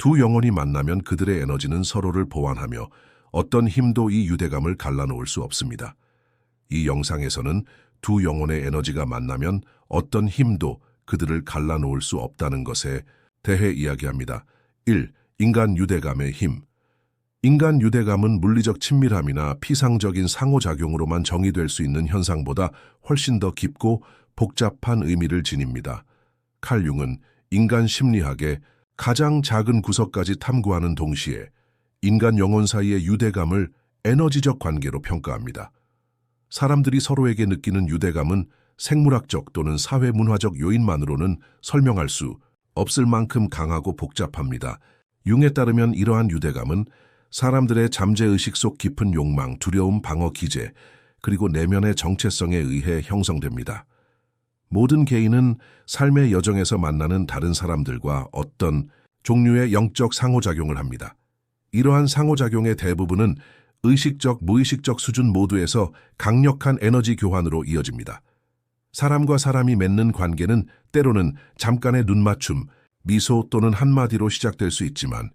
두 영혼이 만나면 그들의 에너지는 서로를 보완하며 어떤 힘도 이 유대감을 갈라놓을 수 없습니다. 이 영상에서는 두 영혼의 에너지가 만나면 어떤 힘도 그들을 갈라놓을 수 없다는 것에 대해 이야기합니다. 1. 인간 유대감의 힘. 인간 유대감은 물리적 친밀함이나 피상적인 상호작용으로만 정의될 수 있는 현상보다 훨씬 더 깊고 복잡한 의미를 지닙니다. 칼 융은 인간 심리학의 가장 작은 구석까지 탐구하는 동시에 인간 영혼 사이의 유대감을 에너지적 관계로 평가합니다. 사람들이 서로에게 느끼는 유대감은 생물학적 또는 사회문화적 요인만으로는 설명할 수 없을 만큼 강하고 복잡합니다. 융에 따르면 이러한 유대감은 사람들의 잠재의식 속 깊은 욕망, 두려움, 방어 기제, 그리고 내면의 정체성에 의해 형성됩니다. 모든 개인은 삶의 여정에서 만나는 다른 사람들과 어떤 종류의 영적 상호작용을 합니다. 이러한 상호작용의 대부분은 의식적, 무의식적 수준 모두에서 강력한 에너지 교환으로 이어집니다. 사람과 사람이 맺는 관계는 때로는 잠깐의 눈맞춤, 미소 또는 한마디로 시작될 수 있지만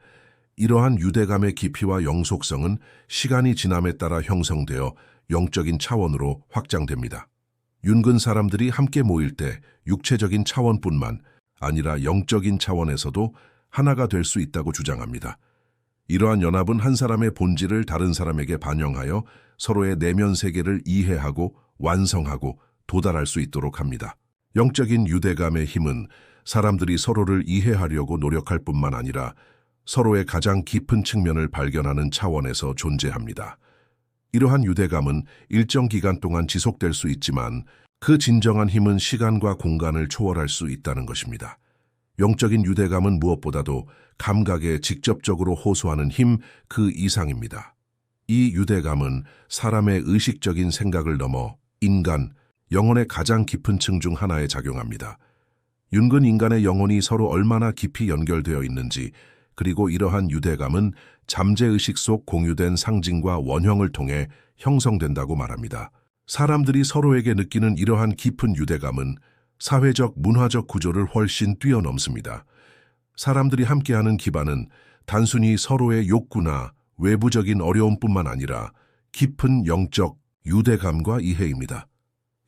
이러한 유대감의 깊이와 영속성은 시간이 지남에 따라 형성되어 영적인 차원으로 확장됩니다. 윤근 사람들이 함께 모일 때 육체적인 차원뿐만 아니라 영적인 차원에서도 하나가 될 수 있다고 주장합니다. 이러한 연합은 한 사람의 본질을 다른 사람에게 반영하여 서로의 내면 세계를 이해하고 완성하고 도달할 수 있도록 합니다. 영적인 유대감의 힘은 사람들이 서로를 이해하려고 노력할 뿐만 아니라 서로의 가장 깊은 측면을 발견하는 차원에서 존재합니다. 이러한 유대감은 일정 기간 동안 지속될 수 있지만 그 진정한 힘은 시간과 공간을 초월할 수 있다는 것입니다. 영적인 유대감은 무엇보다도 감각에 직접적으로 호소하는 힘 그 이상입니다. 이 유대감은 사람의 의식적인 생각을 넘어 인간, 영혼의 가장 깊은 층 중 하나에 작용합니다. 윤근 인간의 영혼이 서로 얼마나 깊이 연결되어 있는지, 그리고 이러한 유대감은 잠재의식 속 공유된 상징과 원형을 통해 형성된다고 말합니다. 사람들이 서로에게 느끼는 이러한 깊은 유대감은 사회적, 문화적 구조를 훨씬 뛰어넘습니다. 사람들이 함께하는 기반은 단순히 서로의 욕구나 외부적인 어려움뿐만 아니라 깊은 영적 유대감과 이해입니다.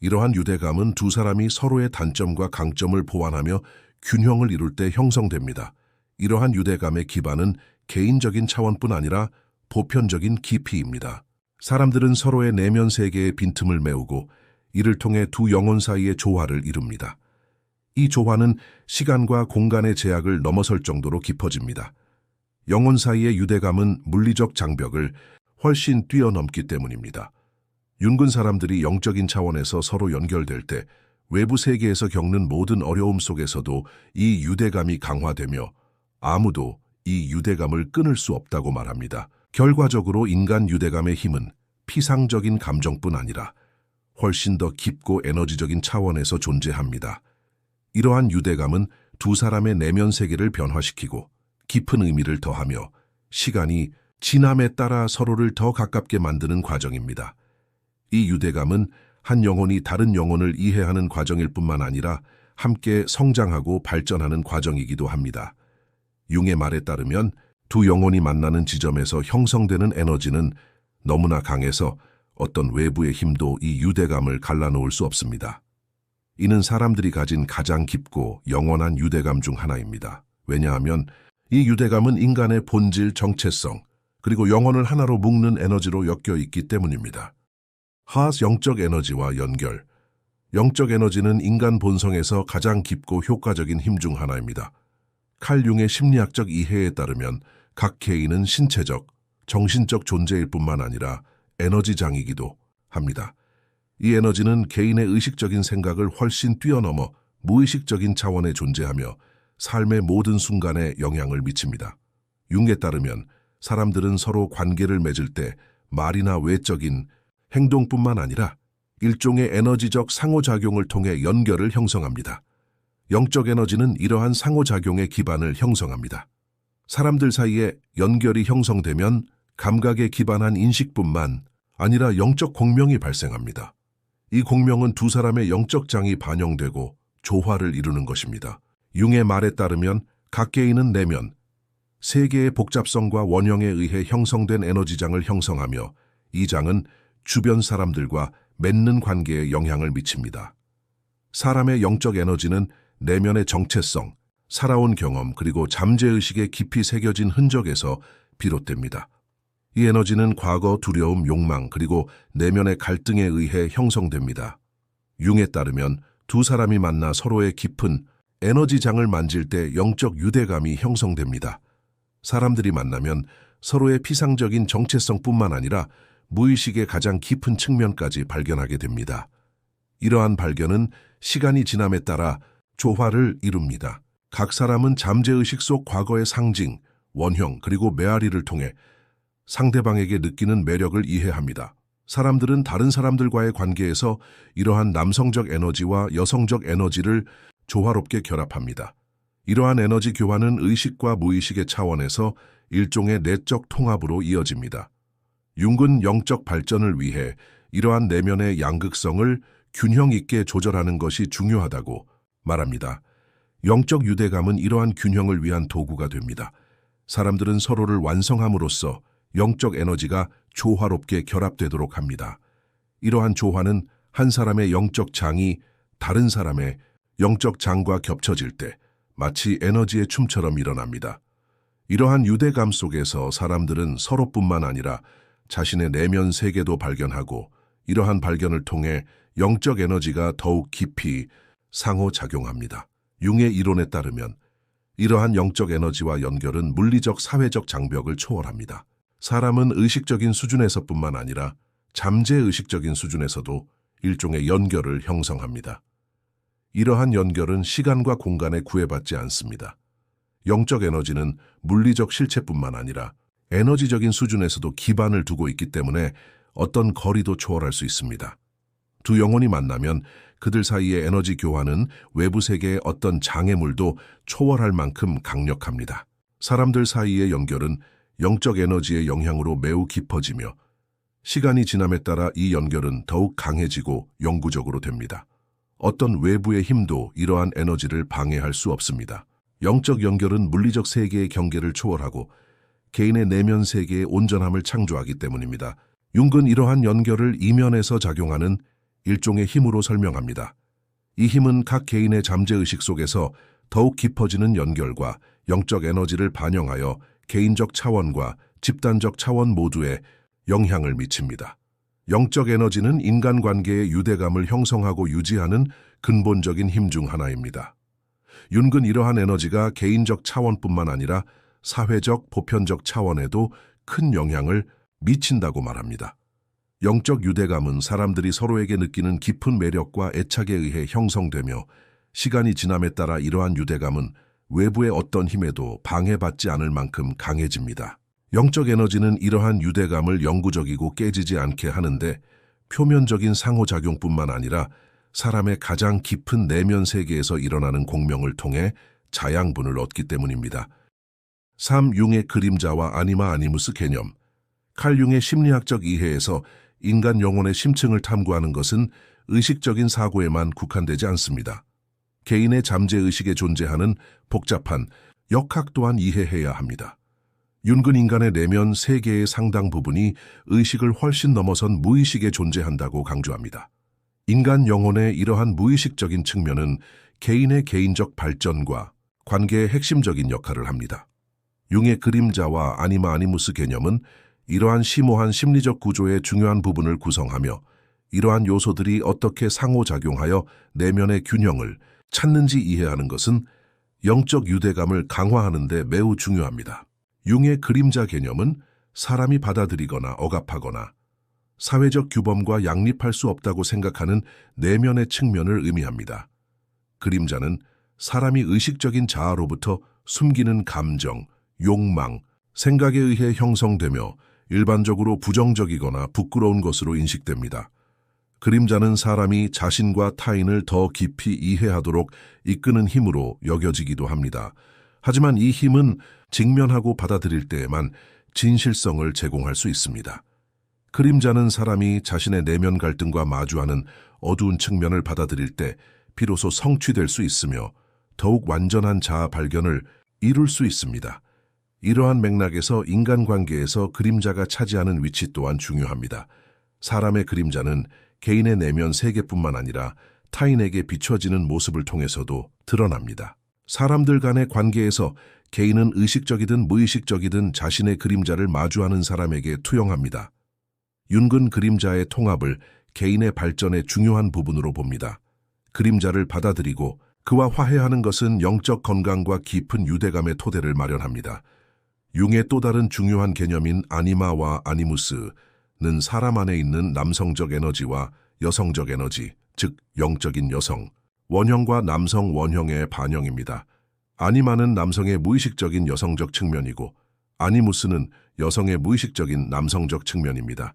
이러한 유대감은 두 사람이 서로의 단점과 강점을 보완하며 균형을 이룰 때 형성됩니다. 이러한 유대감의 기반은 개인적인 차원뿐 아니라 보편적인 깊이입니다. 사람들은 서로의 내면 세계의 빈틈을 메우고 이를 통해 두 영혼 사이의 조화를 이룹니다. 이 조화는 시간과 공간의 제약을 넘어설 정도로 깊어집니다. 영혼 사이의 유대감은 물리적 장벽을 훨씬 뛰어넘기 때문입니다. 윤근 사람들이 영적인 차원에서 서로 연결될 때 외부 세계에서 겪는 모든 어려움 속에서도 이 유대감이 강화되며 아무도 이 유대감을 끊을 수 없다고 말합니다. 결과적으로 인간 유대감의 힘은 피상적인 감정뿐 아니라 훨씬 더 깊고 에너지적인 차원에서 존재합니다. 이러한 유대감은 두 사람의 내면 세계를 변화시키고 깊은 의미를 더하며 시간이 지남에 따라 서로를 더 가깝게 만드는 과정입니다. 이 유대감은 한 영혼이 다른 영혼을 이해하는 과정일 뿐만 아니라 함께 성장하고 발전하는 과정이기도 합니다. 융의 말에 따르면 두 영혼이 만나는 지점에서 형성되는 에너지는 너무나 강해서 어떤 외부의 힘도 이 유대감을 갈라놓을 수 없습니다. 이는 사람들이 가진 가장 깊고 영원한 유대감 중 하나입니다. 왜냐하면 이 유대감은 인간의 본질, 정체성, 그리고 영혼을 하나로 묶는 에너지로 엮여 있기 때문입니다. 하스 영적 에너지와 연결. 영적 에너지는 인간 본성에서 가장 깊고 효과적인 힘 중 하나입니다. 칼 융의 심리학적 이해에 따르면 각 개인은 신체적, 정신적 존재일 뿐만 아니라 에너지장이기도 합니다. 이 에너지는 개인의 의식적인 생각을 훨씬 뛰어넘어 무의식적인 차원에 존재하며 삶의 모든 순간에 영향을 미칩니다. 융에 따르면 사람들은 서로 관계를 맺을 때 말이나 외적인 행동뿐만 아니라 일종의 에너지적 상호작용을 통해 연결을 형성합니다. 영적 에너지는 이러한 상호작용의 기반을 형성합니다. 사람들 사이에 연결이 형성되면 감각에 기반한 인식뿐만 아니라 영적 공명이 발생합니다. 이 공명은 두 사람의 영적 장이 반영되고 조화를 이루는 것입니다. 융의 말에 따르면 각 개인은 내면, 세계의 복잡성과 원형에 의해 형성된 에너지장을 형성하며 이 장은 주변 사람들과 맺는 관계에 영향을 미칩니다. 사람의 영적 에너지는 내면의 정체성, 살아온 경험 그리고 잠재의식에 깊이 새겨진 흔적에서 비롯됩니다. 이 에너지는 과거, 두려움, 욕망 그리고 내면의 갈등에 의해 형성됩니다. 융에 따르면 두 사람이 만나 서로의 깊은 에너지장을 만질 때 영적 유대감이 형성됩니다. 사람들이 만나면 서로의 피상적인 정체성뿐만 아니라 무의식의 가장 깊은 측면까지 발견하게 됩니다. 이러한 발견은 시간이 지남에 따라 조화를 이룹니다. 각 사람은 잠재의식 속 과거의 상징, 원형 그리고 메아리를 통해 상대방에게 느끼는 매력을 이해합니다. 사람들은 다른 사람들과의 관계에서 이러한 남성적 에너지와 여성적 에너지를 조화롭게 결합합니다. 이러한 에너지 교환은 의식과 무의식의 차원에서 일종의 내적 통합으로 이어집니다. 융은 영적 발전을 위해 이러한 내면의 양극성을 균형 있게 조절하는 것이 중요하다고 말합니다. 영적 유대감은 이러한 균형을 위한 도구가 됩니다. 사람들은 서로를 완성함으로써 영적 에너지가 조화롭게 결합되도록 합니다. 이러한 조화는 한 사람의 영적 장이 다른 사람의 영적 장과 겹쳐질 때 마치 에너지의 춤처럼 일어납니다. 이러한 유대감 속에서 사람들은 서로뿐만 아니라 자신의 내면 세계도 발견하고 이러한 발견을 통해 영적 에너지가 더욱 깊이 상호작용합니다. 융의 이론에 따르면 이러한 영적 에너지와 연결은 물리적 사회적 장벽을 초월합니다. 사람은 의식적인 수준에서뿐만 아니라 잠재의식적인 수준에서도 일종의 연결을 형성합니다. 이러한 연결은 시간과 공간에 구애받지 않습니다. 영적 에너지는 물리적 실체뿐만 아니라 에너지적인 수준에서도 기반을 두고 있기 때문에 어떤 거리도 초월할 수 있습니다. 두 영혼이 만나면 그들 사이의 에너지 교환은 외부 세계의 어떤 장애물도 초월할 만큼 강력합니다. 사람들 사이의 연결은 영적 에너지의 영향으로 매우 깊어지며 시간이 지남에 따라 이 연결은 더욱 강해지고 영구적으로 됩니다. 어떤 외부의 힘도 이러한 에너지를 방해할 수 없습니다. 영적 연결은 물리적 세계의 경계를 초월하고 개인의 내면 세계의 온전함을 창조하기 때문입니다. 융은 이러한 연결을 이면에서 작용하는 일종의 힘으로 설명합니다. 이 힘은 각 개인의 잠재의식 속에서 더욱 깊어지는 연결과 영적 에너지를 반영하여 개인적 차원과 집단적 차원 모두에 영향을 미칩니다. 영적 에너지는 인간관계의 유대감을 형성하고 유지하는 근본적인 힘 중 하나입니다. 융은 이러한 에너지가 개인적 차원뿐만 아니라 사회적, 보편적 차원에도 큰 영향을 미친다고 말합니다. 영적 유대감은 사람들이 서로에게 느끼는 깊은 매력과 애착에 의해 형성되며 시간이 지남에 따라 이러한 유대감은 외부의 어떤 힘에도 방해받지 않을 만큼 강해집니다. 영적 에너지는 이러한 유대감을 영구적이고 깨지지 않게 하는데 표면적인 상호작용뿐만 아니라 사람의 가장 깊은 내면 세계에서 일어나는 공명을 통해 자양분을 얻기 때문입니다. 3. 융의 그림자와 아니마 아니무스 개념. 칼 융의 심리학적 이해에서 인간 영혼의 심층을 탐구하는 것은 의식적인 사고에만 국한되지 않습니다. 개인의 잠재의식에 존재하는 복잡한 역학 또한 이해해야 합니다. 융은 인간의 내면 세계의 상당 부분이 의식을 훨씬 넘어선 무의식에 존재한다고 강조합니다. 인간 영혼의 이러한 무의식적인 측면은 개인의 개인적 발전과 관계의 핵심적인 역할을 합니다. 융의 그림자와 아니마 아니무스 개념은 이러한 심오한 심리적 구조의 중요한 부분을 구성하며 이러한 요소들이 어떻게 상호작용하여 내면의 균형을 찾는지 이해하는 것은 영적 유대감을 강화하는 데 매우 중요합니다. 융의 그림자 개념은 사람이 받아들이거나 억압하거나 사회적 규범과 양립할 수 없다고 생각하는 내면의 측면을 의미합니다. 그림자는 사람이 의식적인 자아로부터 숨기는 감정, 욕망, 생각에 의해 형성되며 일반적으로 부정적이거나 부끄러운 것으로 인식됩니다. 그림자는 사람이 자신과 타인을 더 깊이 이해하도록 이끄는 힘으로 여겨지기도 합니다. 하지만 이 힘은 직면하고 받아들일 때에만 진실성을 제공할 수 있습니다. 그림자는 사람이 자신의 내면 갈등과 마주하는 어두운 측면을 받아들일 때 비로소 성취될 수 있으며 더욱 완전한 자아 발견을 이룰 수 있습니다. 이러한 맥락에서 인간관계에서 그림자가 차지하는 위치 또한 중요합니다. 사람의 그림자는 개인의 내면 세계뿐만 아니라 타인에게 비춰지는 모습을 통해서도 드러납니다. 사람들 간의 관계에서 개인은 의식적이든 무의식적이든 자신의 그림자를 마주하는 사람에게 투영합니다. 윤근 그림자의 통합을 개인의 발전의 중요한 부분으로 봅니다. 그림자를 받아들이고 그와 화해하는 것은 영적 건강과 깊은 유대감의 토대를 마련합니다. 융의 또 다른 중요한 개념인 아니마와 아니무스는 사람 안에 있는 남성적 에너지와 여성적 에너지, 즉 영적인 여성, 원형과 남성 원형의 반영입니다. 아니마는 남성의 무의식적인 여성적 측면이고 아니무스는 여성의 무의식적인 남성적 측면입니다.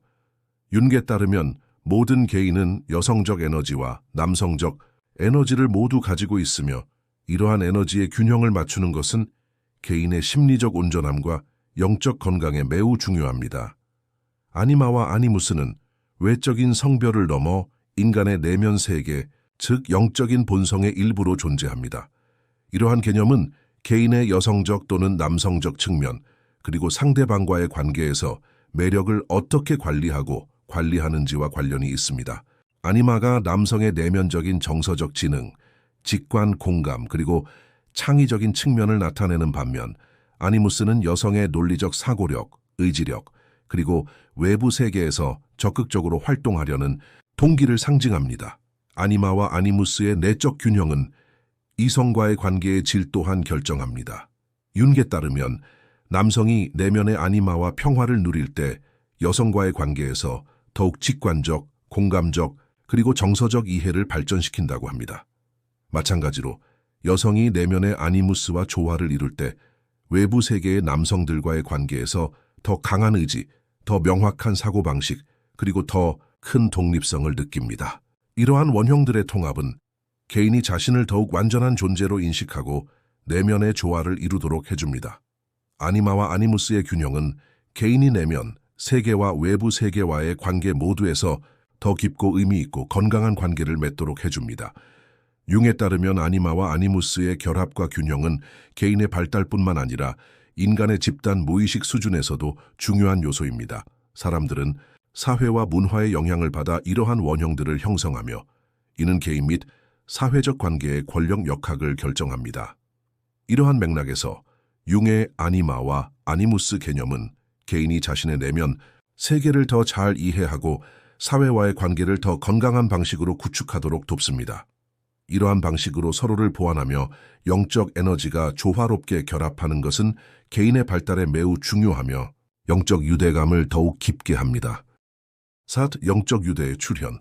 윤게 따르면 모든 개인은 여성적 에너지와 남성적 에너지를 모두 가지고 있으며 이러한 에너지의 균형을 맞추는 것은 개인의 심리적 온전함과 영적 건강에 매우 중요합니다. 아니마와 아니무스는 외적인 성별을 넘어 인간의 내면 세계, 즉 영적인 본성의 일부로 존재합니다. 이러한 개념은 개인의 여성적 또는 남성적 측면, 그리고 상대방과의 관계에서 매력을 어떻게 관리하는지와 관련이 있습니다. 아니마가 남성의 내면적인 정서적 지능, 직관, 공감, 그리고 창의적인 측면을 나타내는 반면 아니무스는 여성의 논리적 사고력, 의지력, 그리고 외부 세계에서 적극적으로 활동하려는 동기를 상징합니다. 아니마와 아니무스의 내적 균형은 이성과의 관계의 질 또한 결정합니다. 윤게 따르면 남성이 내면의 아니마와 평화를 누릴 때 여성과의 관계에서 더욱 직관적, 공감적, 그리고 정서적 이해를 발전시킨다고 합니다. 마찬가지로 여성이 내면의 아니무스와 조화를 이룰 때 외부 세계의 남성들과의 관계에서 더 강한 의지, 더 명확한 사고방식, 그리고 더 큰 독립성을 느낍니다. 이러한 원형들의 통합은 개인이 자신을 더욱 완전한 존재로 인식하고 내면의 조화를 이루도록 해줍니다. 아니마와 아니무스의 균형은 개인이 내면, 세계와 외부 세계와의 관계 모두에서 더 깊고 의미 있고 건강한 관계를 맺도록 해줍니다. 융에 따르면 아니마와 아니무스의 결합과 균형은 개인의 발달뿐만 아니라 인간의 집단 무의식 수준에서도 중요한 요소입니다. 사람들은 사회와 문화의 영향을 받아 이러한 원형들을 형성하며 이는 개인 및 사회적 관계의 권력 역학을 결정합니다. 이러한 맥락에서 융의 아니마와 아니무스 개념은 개인이 자신의 내면, 세계를 더 잘 이해하고 사회와의 관계를 더 건강한 방식으로 구축하도록 돕습니다. 이러한 방식으로 서로를 보완하며 영적 에너지가 조화롭게 결합하는 것은 개인의 발달에 매우 중요하며 영적 유대감을 더욱 깊게 합니다. 영적 유대의 출현.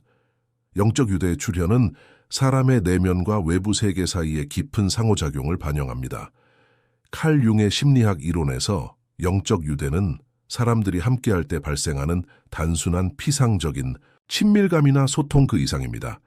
영적 유대의 출현은 사람의 내면과 외부 세계 사이의 깊은 상호작용을 반영합니다. 칼 융의 심리학 이론에서 영적 유대는 사람들이 함께할 때 발생하는 단순한 피상적인 친밀감이나 소통 그 이상입니다.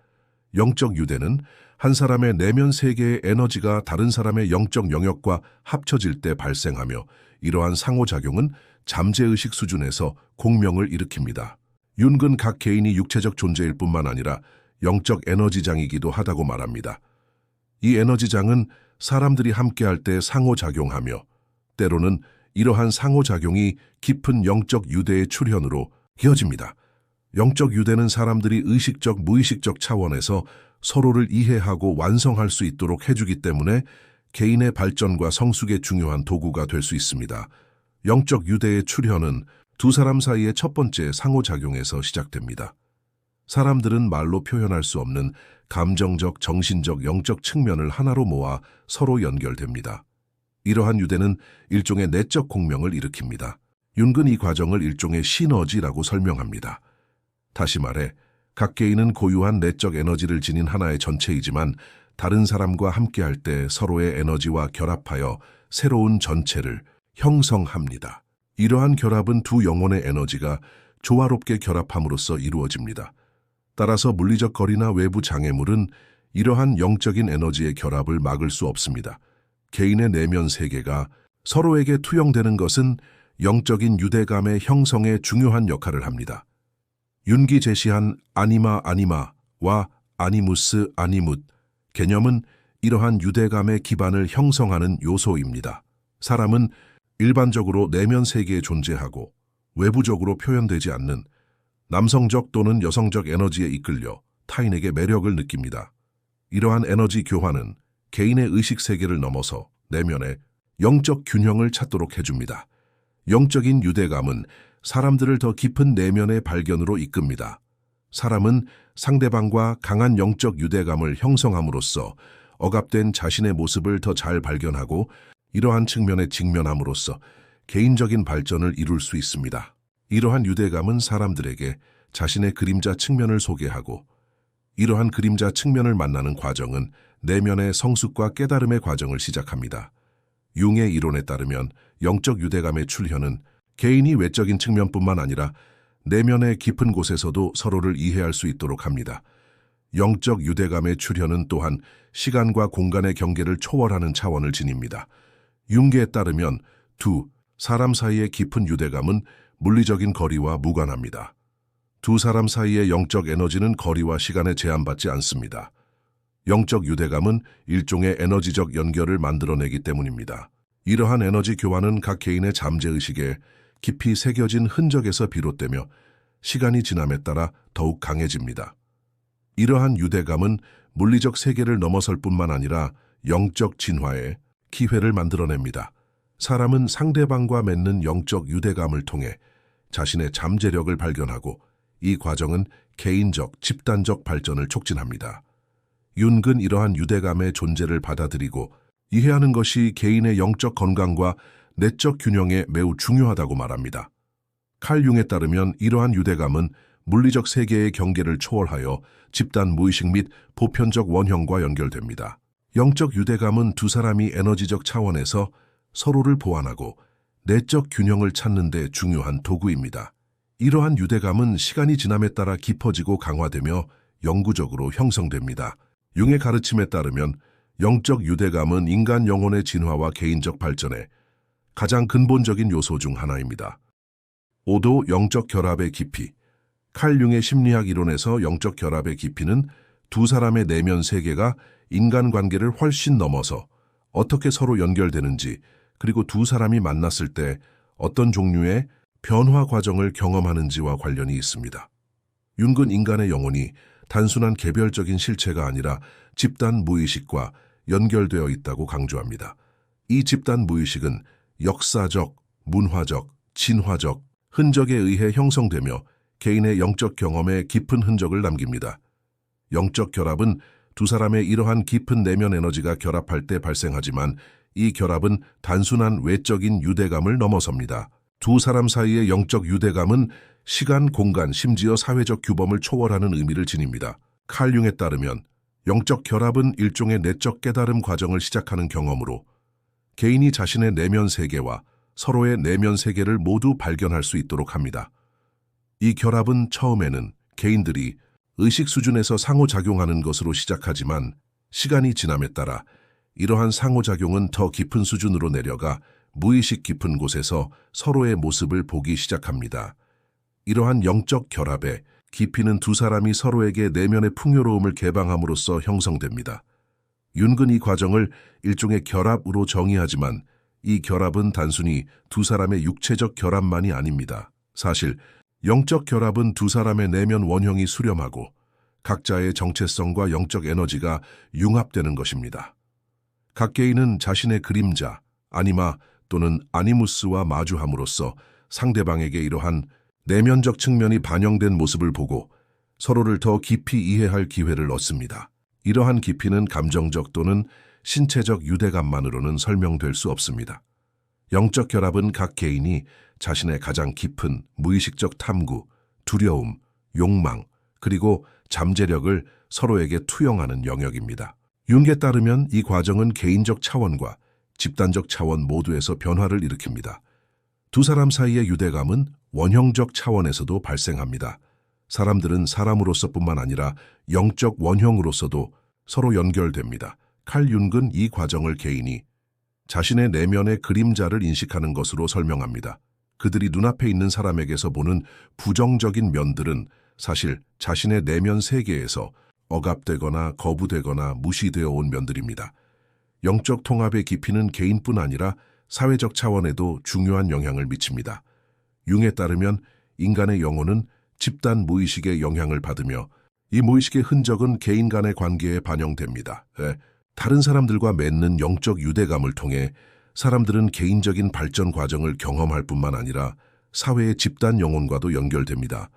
영적 유대는 한 사람의 내면 세계의 에너지가 다른 사람의 영적 영역과 합쳐질 때 발생하며 이러한 상호작용은 잠재의식 수준에서 공명을 일으킵니다. 윤근 각 개인이 육체적 존재일 뿐만 아니라 영적 에너지장이기도 하다고 말합니다. 이 에너지장은 사람들이 함께할 때 상호작용하며 때로는 이러한 상호작용이 깊은 영적 유대의 출현으로 이어집니다. 영적 유대는 사람들이 의식적, 무의식적 차원에서 서로를 이해하고 완성할 수 있도록 해주기 때문에 개인의 발전과 성숙에 중요한 도구가 될 수 있습니다. 영적 유대의 출현은 두 사람 사이의 첫 번째 상호작용에서 시작됩니다. 사람들은 말로 표현할 수 없는 감정적, 정신적, 영적 측면을 하나로 모아 서로 연결됩니다. 이러한 유대는 일종의 내적 공명을 일으킵니다. 윤근 이 과정을 일종의 시너지라고 설명합니다. 다시 말해, 각 개인은 고유한 내적 에너지를 지닌 하나의 전체이지만 다른 사람과 함께할 때 서로의 에너지와 결합하여 새로운 전체를 형성합니다. 이러한 결합은 두 영혼의 에너지가 조화롭게 결합함으로써 이루어집니다. 따라서 물리적 거리나 외부 장애물은 이러한 영적인 에너지의 결합을 막을 수 없습니다. 개인의 내면 세계가 서로에게 투영되는 것은 영적인 유대감의 형성에 중요한 역할을 합니다. 윤기 제시한 아니마와 아니무스 아니뭇 개념은 이러한 유대감의 기반을 형성하는 요소입니다. 사람은 일반적으로 내면 세계에 존재하고 외부적으로 표현되지 않는 남성적 또는 여성적 에너지에 이끌려 타인에게 매력을 느낍니다. 이러한 에너지 교환은 개인의 의식 세계를 넘어서 내면의 영적 균형을 찾도록 해줍니다. 영적인 유대감은 사람들을 더 깊은 내면의 발견으로 이끕니다. 사람은 상대방과 강한 영적 유대감을 형성함으로써 억압된 자신의 모습을 더 잘 발견하고 이러한 측면에 직면함으로써 개인적인 발전을 이룰 수 있습니다. 이러한 유대감은 사람들에게 자신의 그림자 측면을 소개하고 이러한 그림자 측면을 만나는 과정은 내면의 성숙과 깨달음의 과정을 시작합니다. 융의 이론에 따르면 영적 유대감의 출현은 개인이 외적인 측면뿐만 아니라 내면의 깊은 곳에서도 서로를 이해할 수 있도록 합니다. 영적 유대감의 출현은 또한 시간과 공간의 경계를 초월하는 차원을 지닙니다. 융계에 따르면 두 사람 사이의 깊은 유대감은 물리적인 거리와 무관합니다. 두 사람 사이의 영적 에너지는 거리와 시간에 제한받지 않습니다. 영적 유대감은 일종의 에너지적 연결을 만들어내기 때문입니다. 이러한 에너지 교환은 각 개인의 잠재의식에 깊이 새겨진 흔적에서 비롯되며 시간이 지남에 따라 더욱 강해집니다. 이러한 유대감은 물리적 세계를 넘어설 뿐만 아니라 영적 진화에 기회를 만들어냅니다. 사람은 상대방과 맺는 영적 유대감을 통해 자신의 잠재력을 발견하고 이 과정은 개인적, 집단적 발전을 촉진합니다. 윤은 이러한 유대감의 존재를 받아들이고 이해하는 것이 개인의 영적 건강과 내적 균형에 매우 중요하다고 말합니다. 칼 융에 따르면 이러한 유대감은 물리적 세계의 경계를 초월하여 집단 무의식 및 보편적 원형과 연결됩니다. 영적 유대감은 두 사람이 에너지적 차원에서 서로를 보완하고 내적 균형을 찾는 데 중요한 도구입니다. 이러한 유대감은 시간이 지남에 따라 깊어지고 강화되며 영구적으로 형성됩니다. 융의 가르침에 따르면 영적 유대감은 인간 영혼의 진화와 개인적 발전에 가장 근본적인 요소 중 하나입니다. 5도 영적 결합의 깊이. 칼 융의 심리학 이론에서 영적 결합의 깊이는 두 사람의 내면 세계가 인간관계를 훨씬 넘어서 어떻게 서로 연결되는지 그리고 두 사람이 만났을 때 어떤 종류의 변화 과정을 경험하는지와 관련이 있습니다. 융은 인간의 영혼이 단순한 개별적인 실체가 아니라 집단 무의식과 연결되어 있다고 강조합니다. 이 집단 무의식은 역사적, 문화적, 진화적 흔적에 의해 형성되며 개인의 영적 경험에 깊은 흔적을 남깁니다. 영적 결합은 두 사람의 이러한 깊은 내면 에너지가 결합할 때 발생하지만 이 결합은 단순한 외적인 유대감을 넘어섭니다. 두 사람 사이의 영적 유대감은 시간, 공간, 심지어 사회적 규범을 초월하는 의미를 지닙니다. 칼 융에 따르면 영적 결합은 일종의 내적 깨달음 과정을 시작하는 경험으로 개인이 자신의 내면 세계와 서로의 내면 세계를 모두 발견할 수 있도록 합니다. 이 결합은 처음에는 개인들이 의식 수준에서 상호작용하는 것으로 시작하지만 시간이 지남에 따라 이러한 상호작용은 더 깊은 수준으로 내려가 무의식 깊은 곳에서 서로의 모습을 보기 시작합니다. 이러한 영적 결합의 깊이는 두 사람이 서로에게 내면의 풍요로움을 개방함으로써 형성됩니다. 윤은 이 과정을 일종의 결합으로 정의하지만 이 결합은 단순히 두 사람의 육체적 결합만이 아닙니다. 사실 영적 결합은 두 사람의 내면 원형이 수렴하고 각자의 정체성과 영적 에너지가 융합되는 것입니다. 각 개인은 자신의 그림자, 아니마 또는 아니무스와 마주함으로써 상대방에게 이러한 내면적 측면이 반영된 모습을 보고 서로를 더 깊이 이해할 기회를 얻습니다. 이러한 깊이는 감정적 또는 신체적 유대감만으로는 설명될 수 없습니다. 영적 결합은 각 개인이 자신의 가장 깊은 무의식적 탐구, 두려움, 욕망, 그리고 잠재력을 서로에게 투영하는 영역입니다. 융에 따르면 이 과정은 개인적 차원과 집단적 차원 모두에서 변화를 일으킵니다. 두 사람 사이의 유대감은 원형적 차원에서도 발생합니다. 사람들은 사람으로서뿐만 아니라 영적 원형으로서도 서로 연결됩니다. 칼 융은 이 과정을 개인이 자신의 내면의 그림자를 인식하는 것으로 설명합니다. 그들이 눈앞에 있는 사람에게서 보는 부정적인 면들은 사실 자신의 내면 세계에서 억압되거나 거부되거나 무시되어 온 면들입니다. 영적 통합의 깊이는 개인뿐 아니라 사회적 차원에도 중요한 영향을 미칩니다. 융에 따르면 인간의 영혼은 집단 무의식의 영향을 받으며 이 무의식의 흔적은 개인 간의 관계에 반영됩니다. 다른 사람들과 맺는 영적 유대감을 통해 사람들은 개인적인 발전 과정을 경험할 뿐만 아니라 사회의 집단 영혼과도 연결됩니다.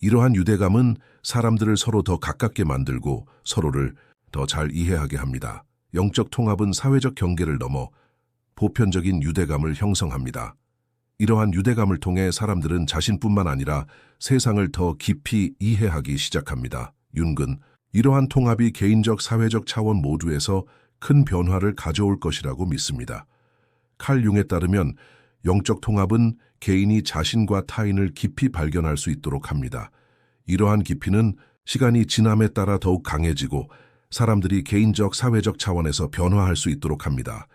이러한 유대감은 사람들을 서로 더 가깝게 만들고 서로를 더 잘 이해하게 합니다. 영적 통합은 사회적 경계를 넘어 보편적인 유대감을 형성합니다. 이러한 유대감을 통해 사람들은 자신뿐만 아니라 세상을 더 깊이 이해하기 시작합니다. 윤근, 이러한 통합이 개인적, 사회적 차원 모두에서 큰 변화를 가져올 것이라고 믿습니다. 칼 융에 따르면 영적 통합은 개인이 자신과 타인을 깊이 발견할 수 있도록 합니다. 이러한 깊이는 시간이 지남에 따라 더욱 강해지고 사람들이 개인적, 사회적 차원에서 변화할 수 있도록 합니다.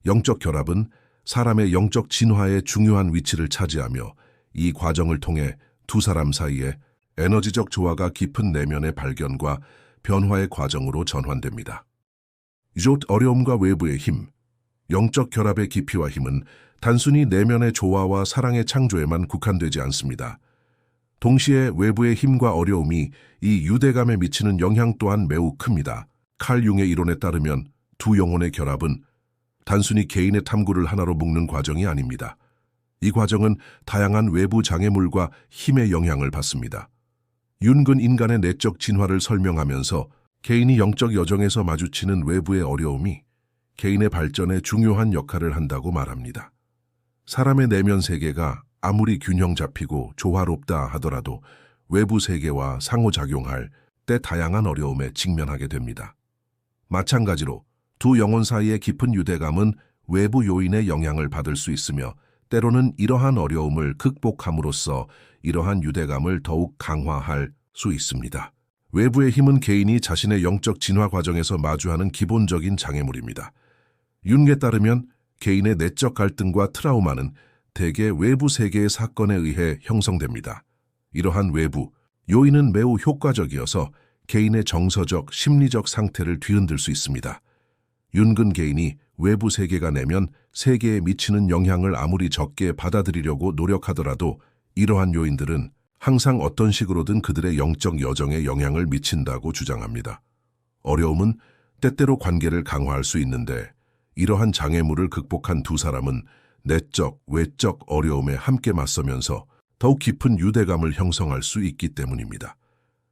영적 결합은 사람의 영적 진화에 중요한 위치를 차지하며 이 과정을 통해 두 사람 사이에 에너지적 조화가 깊은 내면의 발견과 변화의 과정으로 전환됩니다. 이곳 어려움과 외부의 힘, 영적 결합의 깊이와 힘은 단순히 내면의 조화와 사랑의 창조에만 국한되지 않습니다. 동시에 외부의 힘과 어려움이 이 유대감에 미치는 영향 또한 매우 큽니다. 칼 융의 이론에 따르면 두 영혼의 결합은 단순히 개인의 탐구를 하나로 묶는 과정이 아닙니다. 이 과정은 다양한 외부 장애물과 힘의 영향을 받습니다. 윤근 인간의 내적 진화를 설명하면서 개인이 영적 여정에서 마주치는 외부의 어려움이 개인의 발전에 중요한 역할을 한다고 말합니다. 사람의 내면 세계가 아무리 균형 잡히고 조화롭다 하더라도 외부 세계와 상호작용할 때 다양한 어려움에 직면하게 됩니다. 마찬가지로 두 영혼 사이의 깊은 유대감은 외부 요인의 영향을 받을 수 있으며 때로는 이러한 어려움을 극복함으로써 이러한 유대감을 더욱 강화할 수 있습니다. 외부의 힘은 개인이 자신의 영적 진화 과정에서 마주하는 기본적인 장애물입니다. 윤에 따르면 개인의 내적 갈등과 트라우마는 대개 외부 세계의 사건에 의해 형성됩니다. 이러한 외부 요인은 매우 효과적이어서 개인의 정서적, 심리적 상태를 뒤흔들 수 있습니다. 윤근 개인이 외부 세계가 내면 세계에 미치는 영향을 아무리 적게 받아들이려고 노력하더라도 이러한 요인들은 항상 어떤 식으로든 그들의 영적 여정에 영향을 미친다고 주장합니다. 어려움은 때때로 관계를 강화할 수 있는데 이러한 장애물을 극복한 두 사람은 내적, 외적 어려움에 함께 맞서면서 더욱 깊은 유대감을 형성할 수 있기 때문입니다.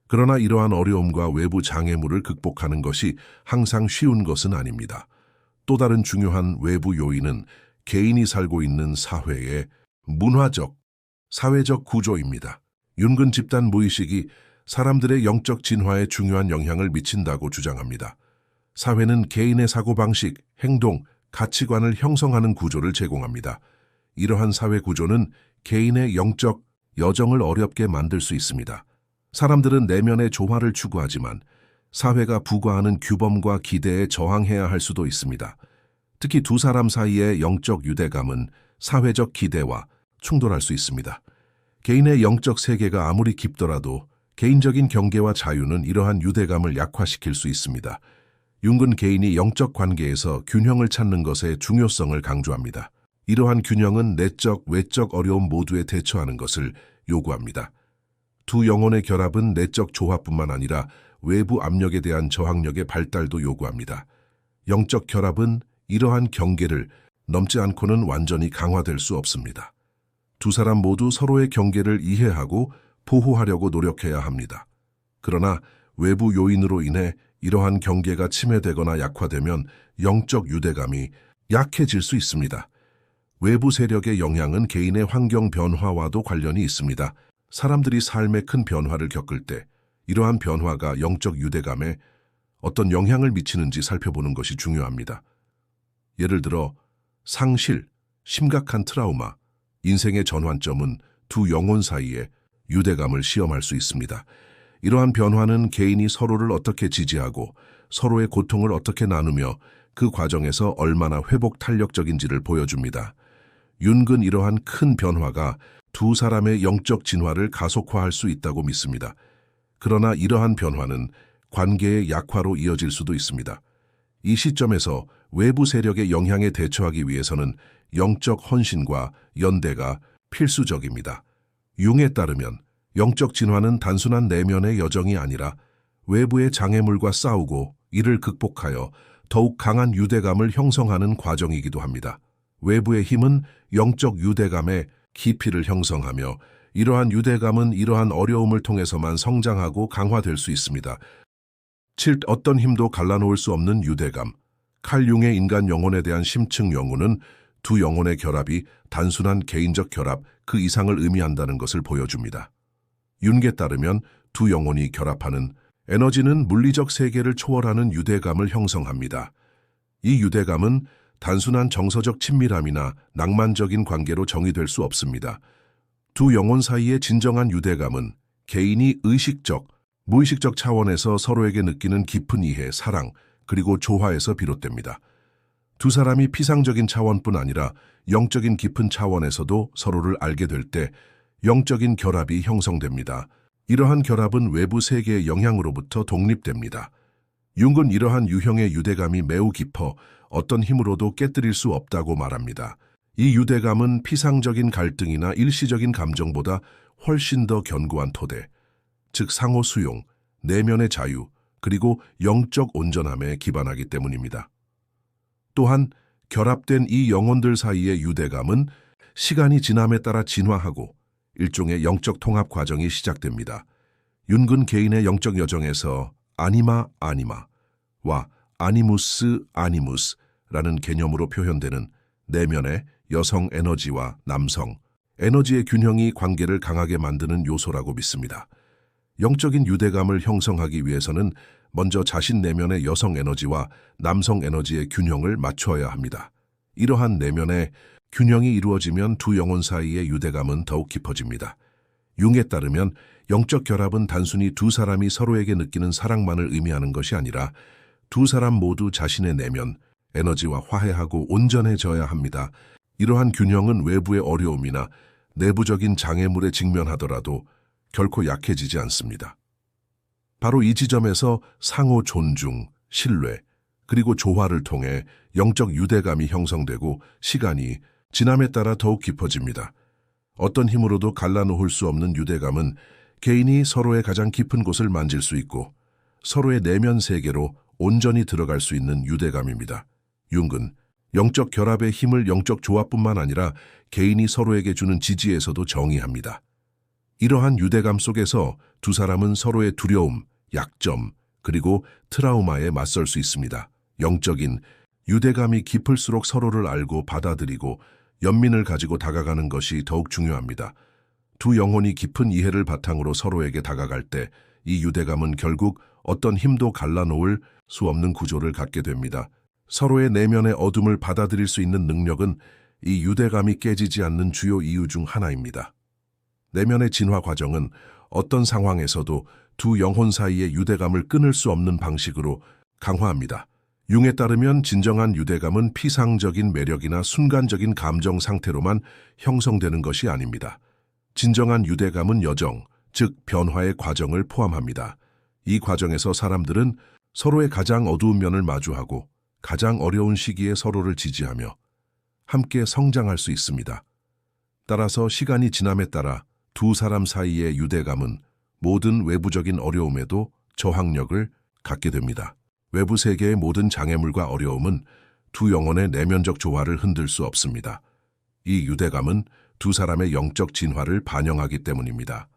그러나 이러한 어려움과 외부 장애물을 극복하는 것이 항상 쉬운 것은 아닙니다. 또 다른 중요한 외부 요인은 개인이 살고 있는 사회의 문화적, 사회적 구조입니다. 윤근 집단 무의식이 사람들의 영적 진화에 중요한 영향을 미친다고 주장합니다. 사회는 개인의 사고방식, 행동, 가치관을 형성하는 구조를 제공합니다. 이러한 사회 구조는 개인의 영적 여정을 어렵게 만들 수 있습니다. 사람들은 내면의 조화를 추구하지만 사회가 부과하는 규범과 기대에 저항해야 할 수도 있습니다. 특히 두 사람 사이의 영적 유대감은 사회적 기대와 충돌할 수 있습니다. 개인의 영적 세계가 아무리 깊더라도 개인적인 경계와 자유는 이러한 유대감을 약화시킬 수 있습니다. 윤근 개인이 영적 관계에서 균형을 찾는 것의 중요성을 강조합니다. 이러한 균형은 내적, 외적 어려움 모두에 대처하는 것을 요구합니다. 두 영혼의 결합은 내적 조화뿐만 아니라 외부 압력에 대한 저항력의 발달도 요구합니다. 영적 결합은 이러한 경계를 넘지 않고는 완전히 강화될 수 없습니다. 두 사람 모두 서로의 경계를 이해하고 보호하려고 노력해야 합니다. 그러나 외부 요인으로 인해 이러한 경계가 침해되거나 약화되면 영적 유대감이 약해질 수 있습니다. 외부 세력의 영향은 개인의 환경 변화와도 관련이 있습니다. 사람들이 삶의 큰 변화를 겪을 때 이러한 변화가 영적 유대감에 어떤 영향을 미치는지 살펴보는 것이 중요합니다. 예를 들어 상실, 심각한 트라우마, 인생의 전환점은 두 영혼 사이에 유대감을 시험할 수 있습니다. 이러한 변화는 개인이 서로를 어떻게 지지하고 서로의 고통을 어떻게 나누며 그 과정에서 얼마나 회복 탄력적인지를 보여줍니다. 윤근 이러한 큰 변화가 두 사람의 영적 진화를 가속화할 수 있다고 믿습니다. 그러나 이러한 변화는 관계의 약화로 이어질 수도 있습니다. 이 시점에서 외부 세력의 영향에 대처하기 위해서는 영적 헌신과 연대가 필수적입니다. 융에 따르면 영적 진화는 단순한 내면의 여정이 아니라 외부의 장애물과 싸우고 이를 극복하여 더욱 강한 유대감을 형성하는 과정이기도 합니다. 외부의 힘은 영적 유대감의 깊이를 형성하며 이러한 유대감은 이러한 어려움을 통해서만 성장하고 강화될 수 있습니다. 어떤 힘도 갈라놓을 수 없는 유대감. 칼 융의 인간 영혼에 대한 심층 연구는 두 영혼의 결합이 단순한 개인적 결합 그 이상을 의미한다는 것을 보여줍니다. 융에 따르면 두 영혼이 결합하는 에너지는 물리적 세계를 초월하는 유대감을 형성합니다. 이 유대감은 단순한 정서적 친밀함이나 낭만적인 관계로 정의될 수 없습니다. 두 영혼 사이의 진정한 유대감은 개인이 의식적, 무의식적 차원에서 서로에게 느끼는 깊은 이해, 사랑, 그리고 조화에서 비롯됩니다. 두 사람이 피상적인 차원뿐 아니라 영적인 깊은 차원에서도 서로를 알게 될 때 영적인 결합이 형성됩니다. 이러한 결합은 외부 세계의 영향으로부터 독립됩니다. 융은 이러한 유형의 유대감이 매우 깊어 어떤 힘으로도 깨뜨릴 수 없다고 말합니다. 이 유대감은 피상적인 갈등이나 일시적인 감정보다 훨씬 더 견고한 토대, 즉 상호 수용, 내면의 자유, 그리고 영적 온전함에 기반하기 때문입니다. 또한 결합된 이 영혼들 사이의 유대감은 시간이 지남에 따라 진화하고 일종의 영적 통합 과정이 시작됩니다. 융은 개인의 영적 여정에서 아니마와 아니무스라는 개념으로 표현되는 내면의 여성 에너지와 남성 에너지의 균형이 관계를 강하게 만드는 요소라고 믿습니다. 영적인 유대감을 형성하기 위해서는 먼저 자신 내면의 여성 에너지와 남성 에너지의 균형을 맞추어야 합니다. 이러한 내면의 균형이 이루어지면 두 영혼 사이의 유대감은 더욱 깊어집니다. 융에 따르면 영적 결합은 단순히 두 사람이 서로에게 느끼는 사랑만을 의미하는 것이 아니라 두 사람 모두 자신의 내면, 에너지와 화해하고 온전해져야 합니다. 이러한 균형은 외부의 어려움이나 내부적인 장애물에 직면하더라도 결코 약해지지 않습니다. 바로 이 지점에서 상호 존중, 신뢰, 그리고 조화를 통해 영적 유대감이 형성되고 시간이 지남에 따라 더욱 깊어집니다. 어떤 힘으로도 갈라놓을 수 없는 유대감은 개인이 서로의 가장 깊은 곳을 만질 수 있고 서로의 내면 세계로 온전히 들어갈 수 있는 유대감입니다. 융은 영적 결합의 힘을 영적 조화뿐만 아니라 개인이 서로에게 주는 지지에서도 정의합니다. 이러한 유대감 속에서 두 사람은 서로의 두려움, 약점, 그리고 트라우마에 맞설 수 있습니다. 영적인 유대감이 깊을수록 서로를 알고 받아들이고 연민을 가지고 다가가는 것이 더욱 중요합니다. 두 영혼이 깊은 이해를 바탕으로 서로에게 다가갈 때 이 유대감은 결국 어떤 힘도 갈라놓을 수 없는 구조를 갖게 됩니다. 서로의 내면의 어둠을 받아들일 수 있는 능력은 이 유대감이 깨지지 않는 주요 이유 중 하나입니다. 내면의 진화 과정은 어떤 상황에서도 두 영혼 사이의 유대감을 끊을 수 없는 방식으로 강화합니다. 융에 따르면 진정한 유대감은 피상적인 매력이나 순간적인 감정 상태로만 형성되는 것이 아닙니다. 진정한 유대감은 여정, 즉 변화의 과정을 포함합니다. 이 과정에서 사람들은 서로의 가장 어두운 면을 마주하고 가장 어려운 시기에 서로를 지지하며 함께 성장할 수 있습니다. 따라서 시간이 지남에 따라 두 사람 사이의 유대감은 모든 외부적인 어려움에도 저항력을 갖게 됩니다. 외부 세계의 모든 장애물과 어려움은 두 영혼의 내면적 조화를 흔들 수 없습니다. 이 유대감은 두 사람의 영적 진화를 반영하기 때문입니다.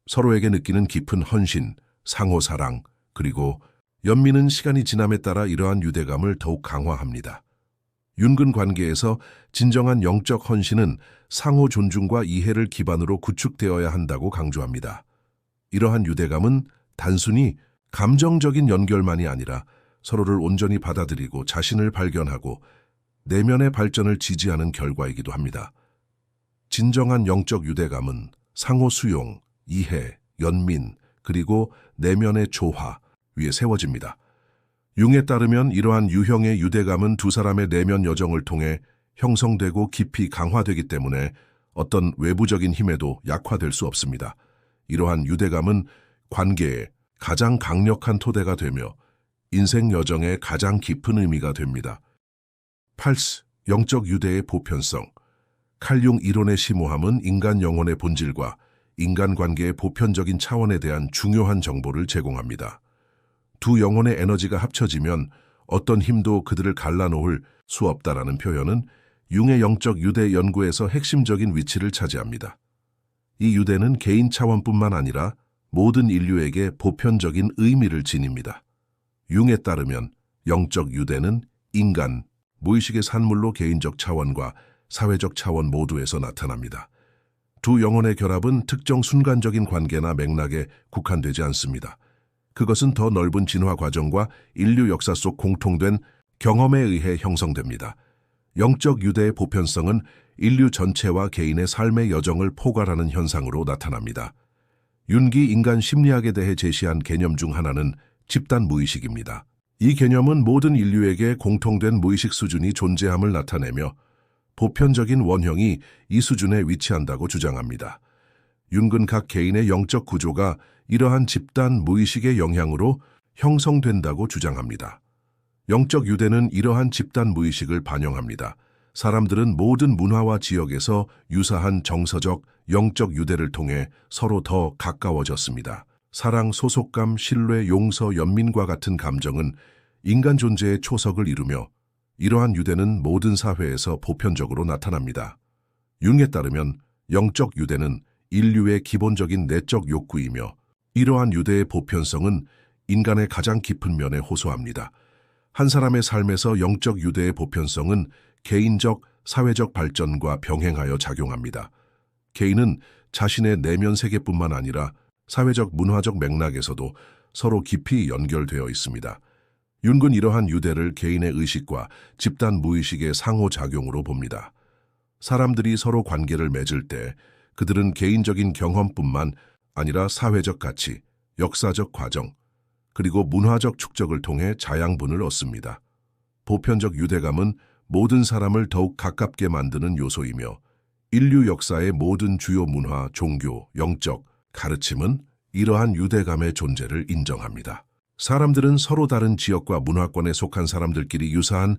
서로에게 느끼는 깊은 헌신, 상호 사랑, 그리고 연민은 시간이 지남에 따라 이러한 유대감을 더욱 강화합니다. 융근 관계에서 진정한 영적 헌신은 상호 존중과 이해를 기반으로 구축되어야 한다고 강조합니다. 이러한 유대감은 단순히 감정적인 연결만이 아니라 서로를 온전히 받아들이고 자신을 발견하고 내면의 발전을 지지하는 결과이기도 합니다. 진정한 영적 유대감은 상호 수용, 이해, 연민, 그리고 내면의 조화 위에 세워집니다. 융에 따르면 이러한 유형의 유대감은 두 사람의 내면 여정을 통해 형성되고 깊이 강화되기 때문에 어떤 외부적인 힘에도 약화될 수 없습니다. 이러한 유대감은 관계의 가장 강력한 토대가 되며 인생 여정의 가장 깊은 의미가 됩니다. 8. 영적 유대의 보편성. 칼융 이론의 심오함은 인간 영혼의 본질과 인간관계의 보편적인 차원에 대한 중요한 정보를 제공합니다. 두 영혼의 에너지가 합쳐지면 어떤 힘도 그들을 갈라놓을 수 없다라는 표현은 융의 영적 유대 연구에서 핵심적인 위치를 차지합니다. 이 유대는 개인 차원뿐만 아니라 모든 인류에게 보편적인 의미를 지닙니다. 융에 따르면 영적 유대는 인간, 무의식의 산물로 개인적 차원과 사회적 차원 모두에서 나타납니다. 두 영혼의 결합은 특정 순간적인 관계나 맥락에 국한되지 않습니다. 그것은 더 넓은 진화 과정과 인류 역사 속 공통된 경험에 의해 형성됩니다. 영적 유대의 보편성은 인류 전체와 개인의 삶의 여정을 포괄하는 현상으로 나타납니다. 윤기 인간 심리학에 대해 제시한 개념 중 하나는 집단 무의식입니다. 이 개념은 모든 인류에게 공통된 무의식 수준이 존재함을 나타내며 보편적인 원형이 이 수준에 위치한다고 주장합니다. 윤은 각 개인의 영적 구조가 이러한 집단 무의식의 영향으로 형성된다고 주장합니다. 영적 유대는 이러한 집단 무의식을 반영합니다. 사람들은 모든 문화와 지역에서 유사한 정서적, 영적 유대를 통해 서로 더 가까워졌습니다. 사랑, 소속감, 신뢰, 용서, 연민과 같은 감정은 인간 존재의 초석을 이루며 이러한 유대는 모든 사회에서 보편적으로 나타납니다. 융에 따르면 영적 유대는 인류의 기본적인 내적 욕구이며 이러한 유대의 보편성은 인간의 가장 깊은 면에 호소합니다. 한 사람의 삶에서 영적 유대의 보편성은 개인적, 사회적 발전과 병행하여 작용합니다. 개인은 자신의 내면 세계뿐만 아니라 사회적, 문화적 맥락에서도 서로 깊이 연결되어 있습니다. 윤은 이러한 유대를 개인의 의식과 집단 무의식의 상호작용으로 봅니다. 사람들이 서로 관계를 맺을 때 그들은 개인적인 경험뿐만 아니라 사회적 가치, 역사적 과정, 그리고 문화적 축적을 통해 자양분을 얻습니다. 보편적 유대감은 모든 사람을 더욱 가깝게 만드는 요소이며 인류 역사의 모든 주요 문화, 종교, 영적 가르침은 이러한 유대감의 존재를 인정합니다. 사람들은 서로 다른 지역과 문화권에 속한 사람들끼리 유사한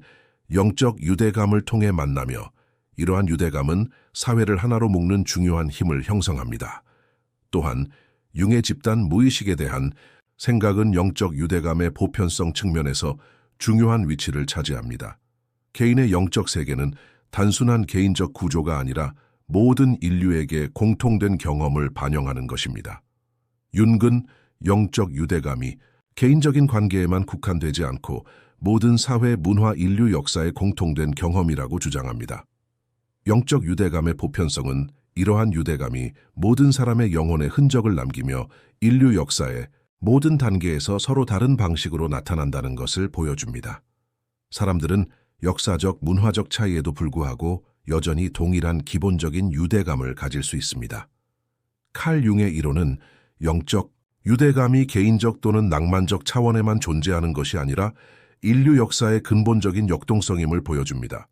영적 유대감을 통해 만나며 이러한 유대감은 사회를 하나로 묶는 중요한 힘을 형성합니다. 또한 융의 집단 무의식에 대한 생각은 영적 유대감의 보편성 측면에서 중요한 위치를 차지합니다. 개인의 영적 세계는 단순한 개인적 구조가 아니라 모든 인류에게 공통된 경험을 반영하는 것입니다. 윤은 영적 유대감이 개인적인 관계에만 국한되지 않고 모든 사회, 문화, 인류 역사의 공통된 경험이라고 주장합니다. 영적 유대감의 보편성은 이러한 유대감이 모든 사람의 영혼에 흔적을 남기며 인류 역사의 모든 단계에서 서로 다른 방식으로 나타난다는 것을 보여줍니다. 사람들은 역사적, 문화적 차이에도 불구하고 여전히 동일한 기본적인 유대감을 가질 수 있습니다. 칼 융의 이론은 영적 유대감이 개인적 또는 낭만적 차원에만 존재하는 것이 아니라 인류 역사의 근본적인 역동성임을 보여줍니다.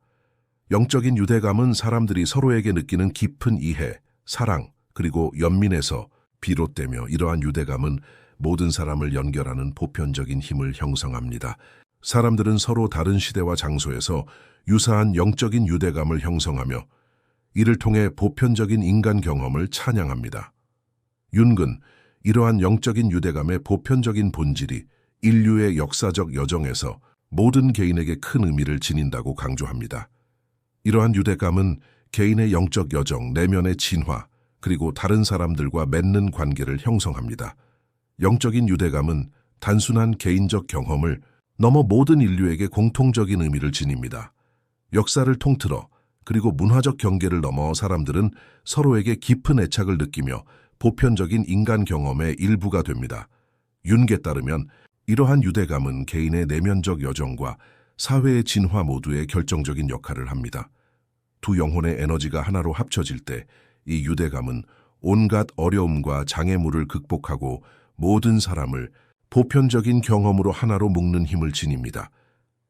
영적인 유대감은 사람들이 서로에게 느끼는 깊은 이해, 사랑, 그리고 연민에서 비롯되며 이러한 유대감은 모든 사람을 연결하는 보편적인 힘을 형성합니다. 사람들은 서로 다른 시대와 장소에서 유사한 영적인 유대감을 형성하며 이를 통해 보편적인 인간 경험을 찬양합니다. 윤은 이러한 영적인 유대감의 보편적인 본질이 인류의 역사적 여정에서 모든 개인에게 큰 의미를 지닌다고 강조합니다. 이러한 유대감은 개인의 영적 여정, 내면의 진화, 그리고 다른 사람들과 맺는 관계를 형성합니다. 영적인 유대감은 단순한 개인적 경험을 넘어 모든 인류에게 공통적인 의미를 지닙니다. 역사를 통틀어 그리고 문화적 경계를 넘어 사람들은 서로에게 깊은 애착을 느끼며 보편적인 인간 경험의 일부가 됩니다. 윤에 따르면 이러한 유대감은 개인의 내면적 여정과 사회의 진화 모두에 결정적인 역할을 합니다. 두 영혼의 에너지가 하나로 합쳐질 때 이 유대감은 온갖 어려움과 장애물을 극복하고 모든 사람을 보편적인 경험으로 하나로 묶는 힘을 지닙니다.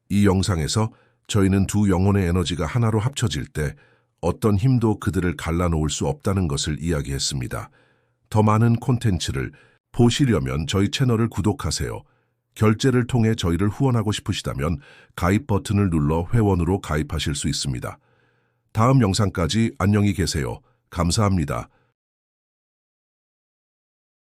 이 영상에서 저희는 두 영혼의 에너지가 하나로 합쳐질 때 어떤 힘도 그들을 갈라놓을 수 없다는 것을 이야기했습니다. 더 많은 콘텐츠를 보시려면 저희 채널을 구독하세요. 결제를 통해 저희를 후원하고 싶으시다면 가입 버튼을 눌러 회원으로 가입하실 수 있습니다. 다음 영상까지 안녕히 계세요. 감사합니다.